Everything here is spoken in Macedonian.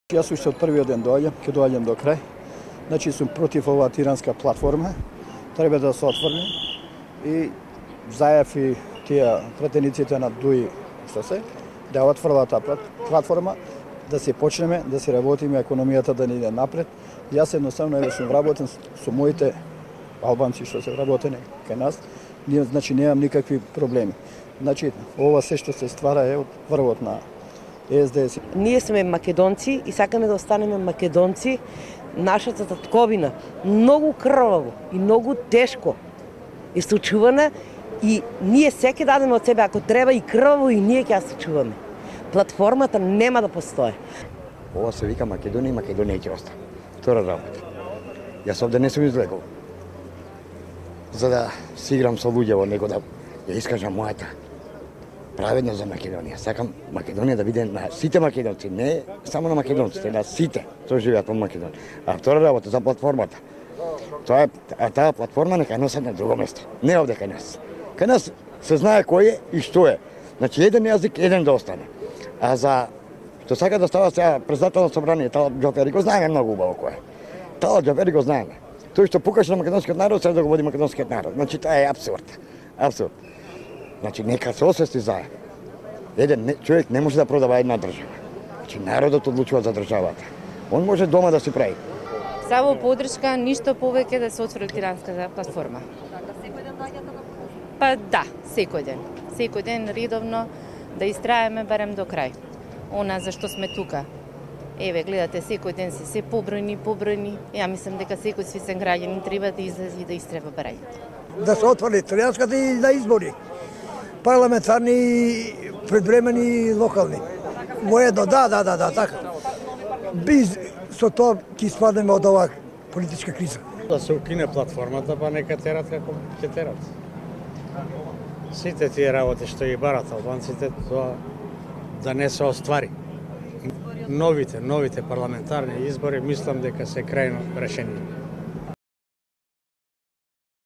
Јас уште од првиот ден ќе доаѓам до крај. Значи сум против оваа тиранска платформа. Треба да се отфрли и заев и тие претениците на ДУИ што се да отфрлат таа платформа, да се почнеме, да се работиме економијата да ни иде напред. Јас едноставно сум вработен со моите албанци што се вработени кај нас. Значи немам никакви проблеми. Значи ова се што се ствара е од врвот на СДС. Ние сме македонци и сакаме да останеме македонци. Нашата татковина многу крваво и многу тешко е сочувана и ние секи дадеме од себе, ако треба и крваво, и ние ќе ја сочуваме. Платформата нема да постои. Ова се вика Македонија и Македонија ќе остане. Втора работа. Јас овде не сум излегол за да си играм со луѓе, него да ја искажам мојата праведно за Македонија. Сакам Македонија да биде на сите македонци, не само на македонците, на сите што живеат во Македонија. А втора работа за платформата. Таа платформа нека носи на друго место, не овде кај нас. Кај нас се знае кој е и што е. Значи еден јазик, еден да остане. А за што сака да става сега председател на собрание, Талат Џафери го знаеме многу убаво кој е. Талат Џафери го знаеме. Тој што покаже на македонскиот народ, се да го води македонскиот народ. Значи тоа е апсурд. Апсурд. Значи нека се освести заедно. Еден човек не може да продава една држава. Значи народот одлучува за државата. Он може дома да си прави. Само поддршка, ништо повеќе да се отвори тиранската платформа. Секој ден доаѓате на протест? Па да, секој ден. Секој ден редовно да истраеме барем до крај. Она за што сме тука. Еве, гледате, секој ден си се побројни. Ја мислам дека секој свесен граѓанин треба да излезе и да истреба барањето. Да се отвори италијанската и да избори. Парламентарни, предвремени и локални. Воедно, да, така. Без со тоа ќе испаднеме од оваа политичка криза. Да се укине платформата, па нека терат како ќе терат. Сите тие работи што ги барат албанците, тоа да не се оствари. Новите парламентарни избори мислам дека се крајно решение.